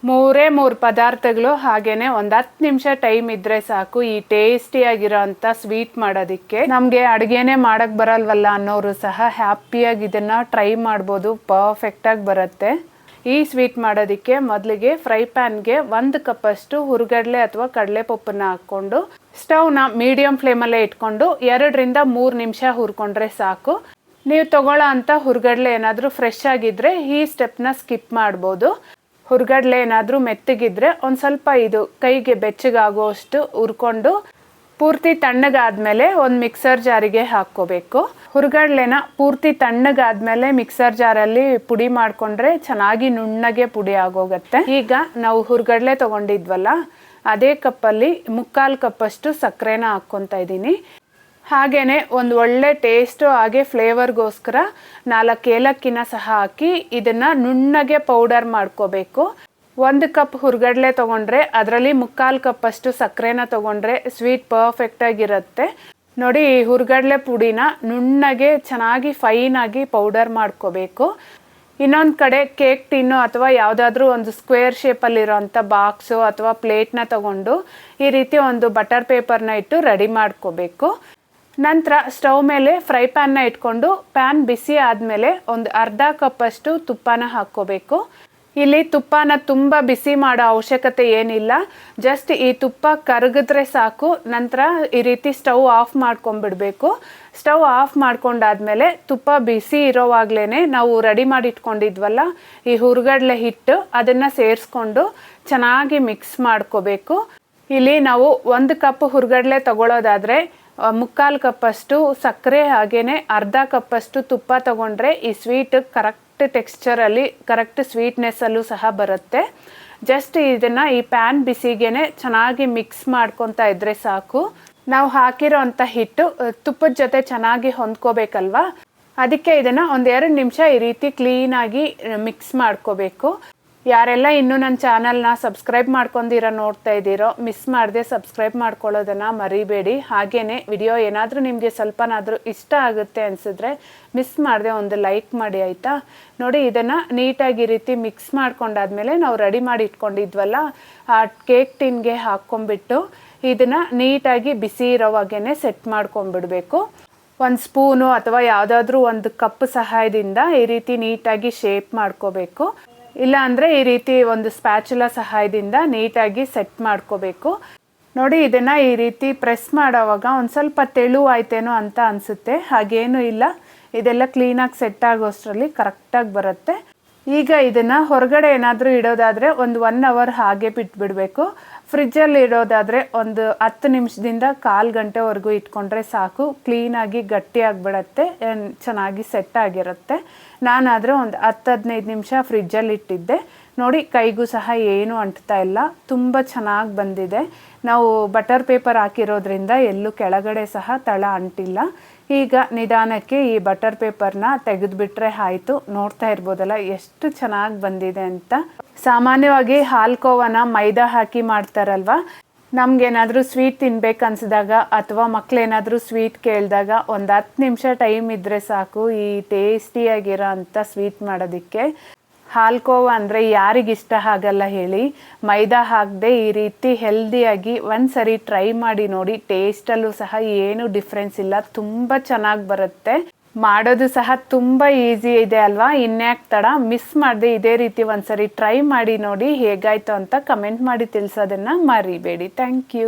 ಮೂರೇ ಮೂರು ಪದಾರ್ಥಗಳು ಹಾಗೇನೆ ಒಂದು 10 ನಿಮಿಷ ಟೈಮ್ ಇದ್ರೆ ಸಾಕು ಈ ಟೇಸ್ಟಿಯಾಗಿರೋ ಅಂಥ ಸ್ವೀಟ್ ಮಾಡೋದಕ್ಕೆ. ನಮಗೆ ಅಡುಗೆನೇ ಮಾಡೋಕ್ಕೆ ಬರಲ್ವಲ್ಲ ಅನ್ನೋರು ಸಹ ಹ್ಯಾಪಿಯಾಗಿ ಇದನ್ನು ಟ್ರೈ ಮಾಡ್ಬೋದು, ಪರ್ಫೆಕ್ಟಾಗಿ ಬರುತ್ತೆ. ಈ ಸ್ವೀಟ್ ಮಾಡೋದಕ್ಕೆ ಮೊದಲಿಗೆ ಫ್ರೈ ಪ್ಯಾನ್ಗೆ 1 ಕಪ್ಪಷ್ಟು ಹುರ್ಗಡ್ಲೆ ಅಥವಾ ಕಡಲೆಪಪ್ಪನ್ನ ಹಾಕ್ಕೊಂಡು ಸ್ಟವ್ನ ಮೀಡಿಯಂ ಫ್ಲೇಮಲ್ಲೇ ಇಟ್ಕೊಂಡು 2 ರಿಂದ 3 ನಿಮಿಷ ಹುರ್ಕೊಂಡ್ರೆ ಸಾಕು. ನೀವು ತಗೊಳ್ಳೋ ಅಂಥ ಹುರ್ಗಡ್ಲೆ ಏನಾದರೂ ಫ್ರೆಶ್ ಆಗಿದ್ದರೆ ಈ ಸ್ಟೆಪ್ನ ಸ್ಕಿಪ್ ಮಾಡ್ಬೋದು. ಹುರ್ಗಡ್ಲೆ ಏನಾದರೂ ಮೆತ್ತಗಿದ್ರೆ ಒಂದು ಸ್ವಲ್ಪ ಇದು ಕೈಗೆ ಬೆಚ್ಚಗಾಗುವಷ್ಟು ಹುರ್ಕೊಂಡು ಪೂರ್ತಿ ತಣ್ಣಗಾದ್ಮೇಲೆ ಒಂದು ಮಿಕ್ಸರ್ ಜಾರಿಗೆ ಹಾಕ್ಕೋಬೇಕು. ಹುರ್ಗಡ್ಲೆನ ಪೂರ್ತಿ ತಣ್ಣಗಾದ್ಮೇಲೆ ಮಿಕ್ಸರ್ ಜಾರಲ್ಲಿ ಪುಡಿ ಮಾಡಿಕೊಂಡ್ರೆ ಚೆನ್ನಾಗಿ ನುಣ್ಣಗೆ ಪುಡಿ ಆಗೋಗುತ್ತೆ. ಈಗ ನಾವು ಹುರ್ಗಡ್ಲೆ ತೊಗೊಂಡಿದ್ವಲ್ಲ ಅದೇ ಕಪ್ಪಲ್ಲಿ 3/4 ಕಪ್ಪಷ್ಟು ಸಕ್ಕರೆನ ಹಾಕ್ಕೊತಾ ಇದ್ದೀನಿ. ಹಾಗೆಯೇ ಒಂದು ಒಳ್ಳೆ ಟೇಸ್ಟು ಹಾಗೆ ಫ್ಲೇವರ್ಗೋಸ್ಕರ 4 ಏಲಕ್ಕಿನ ಸಹ ಹಾಕಿ ಇದನ್ನು ನುಣ್ಣಗೆ ಪೌಡರ್ ಮಾಡ್ಕೋಬೇಕು. 1 ಕಪ್ ಹುರ್ಗಡ್ಲೆ ತೊಗೊಂಡ್ರೆ ಅದರಲ್ಲಿ 3/4 ಕಪ್ಪಷ್ಟು ಸಕ್ಕರೆನ ತೊಗೊಂಡ್ರೆ ಸ್ವೀಟ್ ಪರ್ಫೆಕ್ಟಾಗಿರುತ್ತೆ. ನೋಡಿ, ಈ ಹುರ್ಗಡ್ಲೆ ಪುಡಿನ ನುಣ್ಣಗೆ ಚೆನ್ನಾಗಿ ಫೈನಾಗಿ ಪೌಡರ್ ಮಾಡ್ಕೋಬೇಕು. ಇನ್ನೊಂದು ಕಡೆ ಕೇಕ್ ಟಿನ್ನು ಅಥವಾ ಯಾವುದಾದ್ರೂ ಒಂದು ಸ್ಕ್ವೇರ್ ಶೇಪಲ್ಲಿರೋಂಥ ಬಾಕ್ಸು ಅಥವಾ ಪ್ಲೇಟ್ನ ತಗೊಂಡು ಈ ರೀತಿ ಒಂದು ಬಟರ್ ಪೇಪರ್ನ ಇಟ್ಟು ರೆಡಿ ಮಾಡ್ಕೋಬೇಕು. ನಂತರ ಸ್ಟವ್ ಮೇಲೆ ಫ್ರೈ ಪ್ಯಾನ್ನ ಇಟ್ಕೊಂಡು ಪ್ಯಾನ್ ಬಿಸಿ ಆದಮೇಲೆ ಒಂದು ಅರ್ಧ ಕಪ್ಪಷ್ಟು ತುಪ್ಪನ ಹಾಕ್ಕೋಬೇಕು. ಇಲ್ಲಿ ತುಪ್ಪನ ತುಂಬ ಬಿಸಿ ಮಾಡೋ ಅವಶ್ಯಕತೆ ಏನಿಲ್ಲ, ಜಸ್ಟ್ ಈ ತುಪ್ಪ ಕರಗಿದ್ರೆ ಸಾಕು. ನಂತರ ಈ ರೀತಿ ಸ್ಟವ್ ಆಫ್ ಮಾಡ್ಕೊಂಡ್ಬಿಡ್ಬೇಕು. ಸ್ಟವ್ ಆಫ್ ಮಾಡ್ಕೊಂಡಾದ್ಮೇಲೆ ತುಪ್ಪ ಬಿಸಿ ಇರೋವಾಗ್ಲೇ ನಾವು ರೆಡಿ ಮಾಡಿ ಇಟ್ಕೊಂಡಿದ್ವಲ್ಲ ಈ ಹುರ್ಗಡ್ಲೆ ಹಿಟ್ಟು ಅದನ್ನು ಸೇರಿಸ್ಕೊಂಡು ಚೆನ್ನಾಗಿ ಮಿಕ್ಸ್ ಮಾಡ್ಕೋಬೇಕು. ಇಲ್ಲಿ ನಾವು 1 ಕಪ್ ಹುರ್ಗಡ್ಲೆ ತಗೊಳ್ಳೋದಾದರೆ 3/4 ಕಪ್ಪಷ್ಟು ಸಕ್ಕರೆ ಹಾಗೇನೆ ಅರ್ಧ ಕಪ್ಪಷ್ಟು ತುಪ್ಪ ತಗೊಂಡ್ರೆ ಈ ಸ್ವೀಟ್ ಕರೆಕ್ಟ್ ಟೆಕ್ಸ್ಚರಲ್ಲಿ ಕರೆಕ್ಟ್ ಸ್ವೀಟ್ನೆಸ್ಸಲ್ಲೂ ಸಹ ಬರುತ್ತೆ. ಜಸ್ಟ್ ಇದನ್ನು ಈ ಪ್ಯಾನ್ ಬಿಸಿಗೇನೆ ಚೆನ್ನಾಗಿ ಮಿಕ್ಸ್ ಮಾಡ್ಕೊತಾ ಇದ್ರೆ ಸಾಕು. ನಾವು ಹಾಕಿರೋ ಅಂಥ ಹಿಟ್ಟು ತುಪ್ಪದ ಜೊತೆ ಚೆನ್ನಾಗಿ ಹೊಂದ್ಕೋಬೇಕಲ್ವಾ, ಅದಕ್ಕೆ ಇದನ್ನು 1-2 ನಿಮಿಷ ಈ ರೀತಿ ಕ್ಲೀನಾಗಿ ಮಿಕ್ಸ್ ಮಾಡ್ಕೋಬೇಕು. ಯಾರೆಲ್ಲ ಇನ್ನೂ ನನ್ನ ಚಾನಲ್ನ ಸಬ್ಸ್ಕ್ರೈಬ್ ಮಾಡ್ಕೊಂಡಿರೋ ನೋಡ್ತಾ ಇದ್ದೀರೋ ಮಿಸ್ ಮಾಡದೆ ಸಬ್ಸ್ಕ್ರೈಬ್ ಮಾಡ್ಕೊಳ್ಳೋದನ್ನು ಮರಿಬೇಡಿ. ಹಾಗೆಯೇ ವಿಡಿಯೋ ಏನಾದರೂ ನಿಮಗೆ ಸ್ವಲ್ಪನಾದರೂ ಇಷ್ಟ ಆಗುತ್ತೆ ಅನಿಸಿದ್ರೆ ಮಿಸ್ ಮಾಡದೆ ಒಂದು ಲೈಕ್ ಮಾಡಿ ಆಯಿತಾ. ನೋಡಿ, ಇದನ್ನು ನೀಟಾಗಿ ಈ ರೀತಿ ಮಿಕ್ಸ್ ಮಾಡ್ಕೊಂಡಾದ್ಮೇಲೆ ನಾವು ರೆಡಿ ಮಾಡಿ ಇಟ್ಕೊಂಡಿದ್ವಲ್ಲ ಆ ಕೇಕ್ ಟಿನ್ಗೆ ಹಾಕ್ಕೊಂಬಿಟ್ಟು ಇದನ್ನು ನೀಟಾಗಿ ಬಿಸಿ ಇರೋವಾಗೇ ಸೆಟ್ ಮಾಡ್ಕೊಂಬಿಡಬೇಕು. ಒಂದು ಸ್ಪೂನು ಅಥವಾ ಯಾವುದಾದ್ರೂ ಒಂದು ಕಪ್ ಸಹಾಯದಿಂದ ಈ ರೀತಿ ನೀಟಾಗಿ ಶೇಪ್ ಮಾಡ್ಕೋಬೇಕು. ಇಲ್ಲ ಅಂದರೆ ಈ ರೀತಿ ಒಂದು ಸ್ಪ್ಯಾಚುಲಾ ಸಹಾಯದಿಂದ ನೀಟಾಗಿ ಸೆಟ್ ಮಾಡ್ಕೋಬೇಕು. ನೋಡಿ, ಇದನ್ನು ಈ ರೀತಿ ಪ್ರೆಸ್ ಮಾಡೋವಾಗ ಒಂದು ಸ್ವಲ್ಪ ತೆಳುವಾಯ್ತೇನೋ ಅಂತ ಅನಿಸುತ್ತೆ, ಹಾಗೇನೂ ಇಲ್ಲ. ಇದೆಲ್ಲ ಕ್ಲೀನಾಗಿ ಸೆಟ್ ಆಗೋಷ್ಟರಲ್ಲಿ ಕರೆಕ್ಟಾಗಿ ಬರುತ್ತೆ. ಈಗ ಇದನ್ನು ಹೊರಗಡೆ ಏನಾದರೂ ಇಡೋದಾದರೆ ಒಂದು 1 ಅವರ್ ಹಾಗೆ ಬಿಟ್ಬಿಡಬೇಕು. ಫ್ರಿಜ್ಜಲ್ಲಿ ಇಡೋದಾದರೆ ಒಂದು 10 ನಿಮಿಷದಿಂದ 1/4 ಗಂಟೆವರೆಗೂ ಇಟ್ಕೊಂಡ್ರೆ ಸಾಕು. ಕ್ಲೀನಾಗಿ ಗಟ್ಟಿಯಾಗಿಬಿಡತ್ತೆ, ಚೆನ್ನಾಗಿ ಸೆಟ್ ಆಗಿರುತ್ತೆ. ನಾನಾದರೆ ಒಂದು 10-15 ನಿಮಿಷ ಫ್ರಿಜ್ಜಲ್ಲಿ ಇಟ್ಟಿದ್ದೆ. ನೋಡಿ, ಕೈಗೂ ಸಹ ಏನೂ ಅಂಟ್ತಾ ಇಲ್ಲ, ತುಂಬ ಚೆನ್ನಾಗಿ ಬಂದಿದೆ. ನಾವು ಬಟರ್ ಪೇಪರ್ ಹಾಕಿರೋದ್ರಿಂದ ಎಲ್ಲೂ ಕೆಳಗಡೆ ಸಹ ತಳ ಅಂಟಿಲ್ಲ. ಈಗ ನಿಧಾನಕ್ಕೆ ಈ ಬಟರ್ ಪೇಪರ್ನ ತೆಗೆದುಬಿಟ್ರೆ ಆಯಿತು. ನೋಡ್ತಾ ಇರ್ಬೋದಲ್ಲ ಎಷ್ಟು ಚೆನ್ನಾಗಿ ಬಂದಿದೆ ಅಂತ. ಸಾಮಾನ್ಯವಾಗಿ ಹಾಲ್ಕೋವನ ಮೈದಾ ಹಾಕಿ ಮಾಡ್ತಾರಲ್ವ, ನಮಗೇನಾದರೂ ಸ್ವೀಟ್ ತಿನ್ಬೇಕು ಅನಿಸಿದಾಗ ಅಥವಾ ಮಕ್ಕಳೇನಾದರೂ ಸ್ವೀಟ್ ಕೇಳಿದಾಗ ಒಂದು 10 ನಿಮಿಷ ಟೈಮ್ ಇದ್ದರೆ ಸಾಕು ಈ ಟೇಸ್ಟಿಯಾಗಿರೋ ಅಂಥ ಸ್ವೀಟ್ ಮಾಡೋದಕ್ಕೆ. ಹಾಲ್ಕೋವ ಅಂದರೆ ಯಾರಿಗಿಷ್ಟ ಆಗಲ್ಲ ಹೇಳಿ. ಮೈದಾ ಹಾಕದೆ ಈ ರೀತಿ ಹೆಲ್ದಿಯಾಗಿ ಒಂದ್ಸರಿ ಟ್ರೈ ಮಾಡಿ ನೋಡಿ. ಟೇಸ್ಟಲ್ಲೂ ಸಹ ಏನೂ ಡಿಫ್ರೆನ್ಸ್ ಇಲ್ಲ, ತುಂಬ ಚೆನ್ನಾಗಿ ಬರುತ್ತೆ. ಮಾಡೋದು ಸಹ ತುಂಬ ಈಸಿ ಇದೆ ಅಲ್ವಾ. ಇನ್ಯಾಕೆ ತಡ, ಮಿಸ್ ಮಾಡದೆ ಇದೇ ರೀತಿ ಒಂದ್ಸರಿ ಟ್ರೈ ಮಾಡಿ ನೋಡಿ. ಹೇಗಾಯಿತು ಅಂತ ಕಮೆಂಟ್ ಮಾಡಿ ತಿಳಿಸೋದನ್ನು ಮರಿಬೇಡಿ. Thank you.